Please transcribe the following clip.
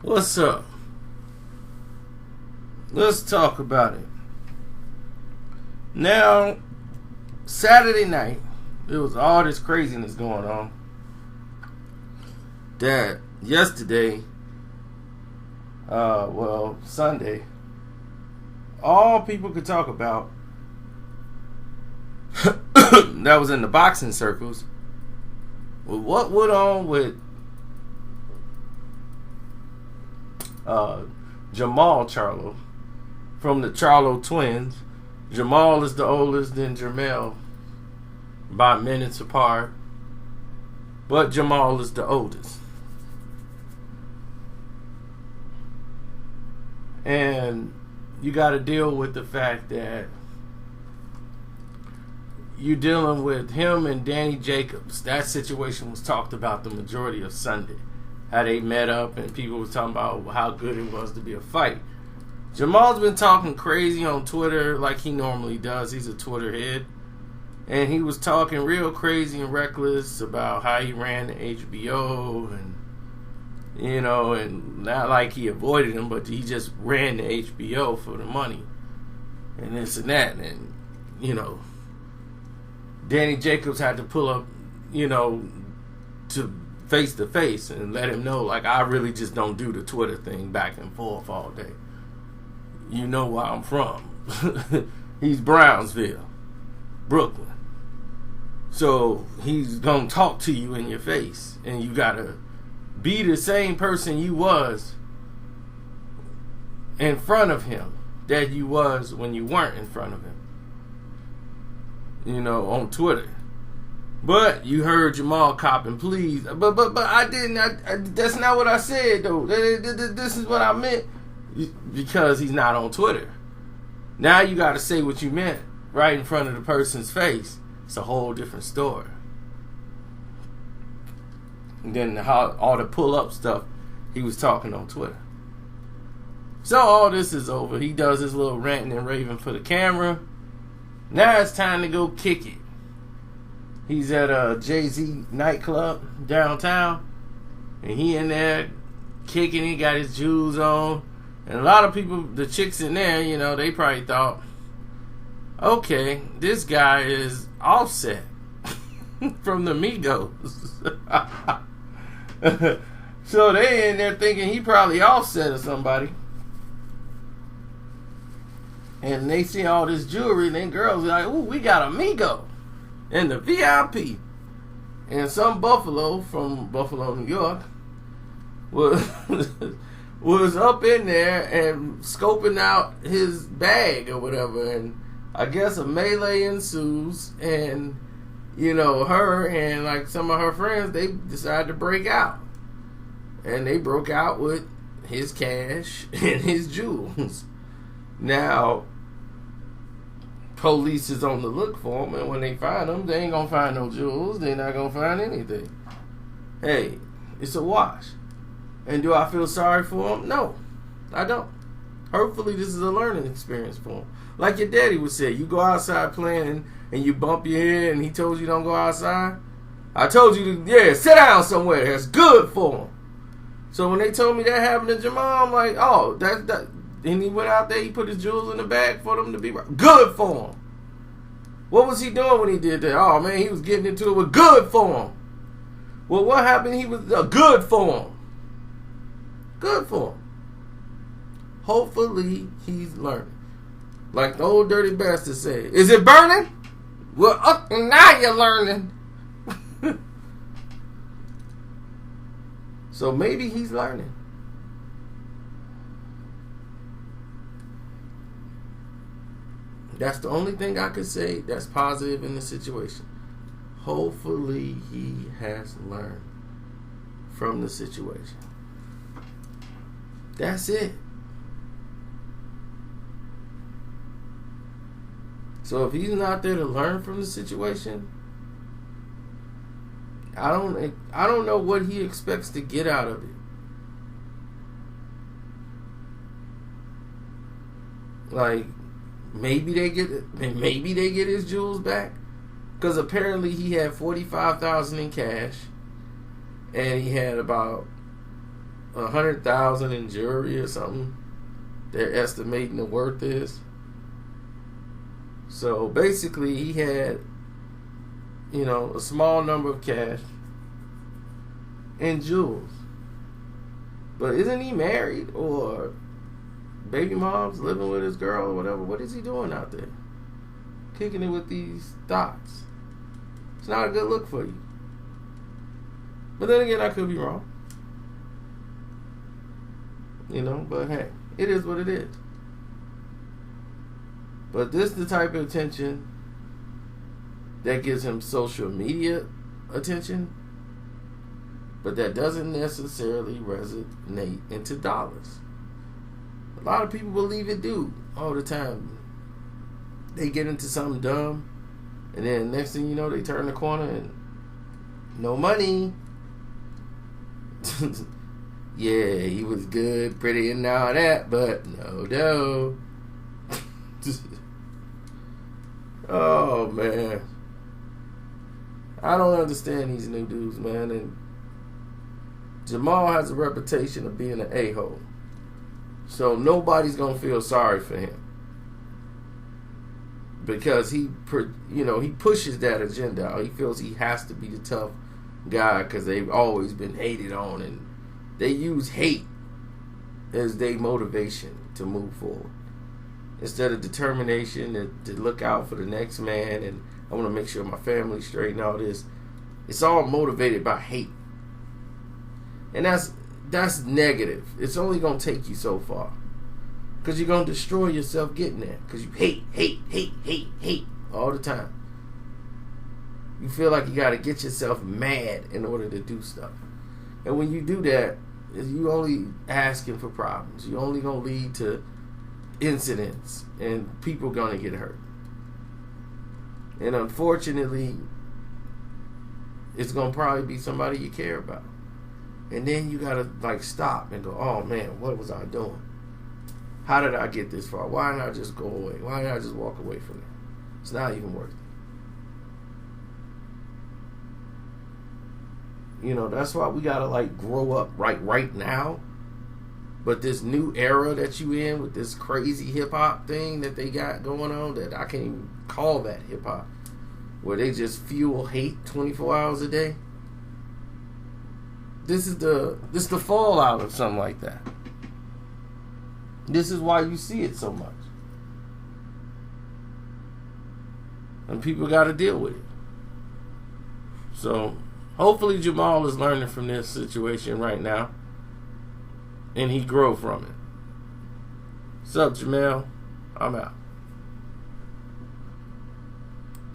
What's up? Let's talk about it. Now, Saturday night, there was all this craziness going on. That yesterday, Sunday, all people could talk about that was in the boxing circles. Well, what went on with Jermall Charlo from the Charlo twins. Jermall is the oldest, then Jermall by minutes apart, but Jermall is the oldest. And you got to deal with the fact that you're dealing with him and Danny Jacobs. That situation was talked about the majority of Sunday. How they met up and people were talking about how good it was to be a fight. Jermall's been talking crazy on Twitter like he normally does. He's a Twitter head. And he was talking real crazy and reckless about how he ran the HBO and, and not like he avoided him, but he just ran the HBO for the money and this and that. And, Danny Jacobs had to pull up, to face to face and let him know, like, I really just don't do the Twitter thing back and forth all day. You know where I'm from. He's Brownsville, Brooklyn. So he's gonna talk to you in your face, and you gotta be the same person you was in front of him that you was when you weren't in front of him. On Twitter. But you heard Jermall copping please. But I didn't. That's not what I said, though. This is what I meant. Because he's not on Twitter. Now you got to say what you meant right in front of the person's face. It's a whole different story. And then all the pull-up stuff he was talking on Twitter. So all this is over. He does his little ranting and raving for the camera. Now it's time to go kick it. He's at a Jay-Z nightclub downtown. And he in there kicking. He got his jewels on. And a lot of people, the chicks in there, they probably thought, okay, this guy is Offset from the Migos. So they in there thinking he probably Offset or somebody. And they see all this jewelry, and then girls are like, ooh, we got a Migo in the VIP. And some Buffalo from Buffalo, New York, was up in there and scoping out his bag or whatever. And I guess a melee ensues, and, her and like some of her friends, they decided to break out. And they broke out with his cash and his jewels. Now, police is on the look for him, and when they find him, they ain't gonna find no jewels. They're not gonna find anything. Hey, it's a wash. And do I feel sorry for him? No, I don't. Hopefully, this is a learning experience for him. Like your daddy would say, you go outside playing and you bump your head, and he told you don't go outside. I told you to, sit down somewhere. That's good for him. So when they told me that happened to Jermall, I'm like, oh, that. And he went out there, he put his jewels in the bag for them to be right. Good for him. What was he doing when he did that? Oh, man, he was getting into it with good for him. Well, what happened? He was good for him. Good for him. Hopefully, he's learning. Like the old dirty bastard said, is it burning? Well, now you're learning. So maybe he's learning. That's the only thing I could say that's positive in the situation. Hopefully he has learned from the situation. That's it. So if he's not there to learn from the situation, I don't know what he expects to get out of it. Like, maybe they get his jewels back, because apparently he had $45,000 in cash, and he had about $100,000 in jewelry or something. They're estimating the worth is. So basically, he had, a small number of cash and jewels. But isn't he married or baby mom's living with his girl or whatever? What is he doing out there? Kicking it with these thoughts. It's not a good look for you. But then again, I could be wrong. But hey, it is what it is. But this is the type of attention that gives him social media attention, but that doesn't necessarily resonate into dollars. A lot of people believe it do all the time. They get into something dumb, and then next thing you know, they turn the corner and no money. Yeah, he was good, pretty, and all that, but no dough. Oh, man. I don't understand these new dudes, man. And Jermall has a reputation of being an a-hole. So nobody's going to feel sorry for him. Because he pushes that agenda out. He feels he has to be the tough guy because they've always been hated on. And they use hate as their motivation to move forward. Instead of determination to look out for the next man and I want to make sure my family's straight and all this. It's all motivated by hate. And that's negative. It's only going to take you so far. Because you're going to destroy yourself getting there. Because you hate all the time. You feel like you got to get yourself mad in order to do stuff. And when you do that, you only asking for problems. You're only going to lead to incidents. And people going to get hurt. And unfortunately, it's going to probably be somebody you care about. And then you got to stop and go, oh man, what was I doing? How did I get this far? Why didn't I just go away? Why didn't I just walk away from it? It's not even worth it. That's why we got to grow up right now. But this new era that you in with this crazy hip-hop thing that they got going on, that I can't even call that hip-hop, where they just fuel hate 24 hours a day. This is the fallout of something like that. This is why you see it so much. And people got to deal with it. So, hopefully Jermall is learning from this situation right now. And he grow from it. What's up, Jermall? I'm out.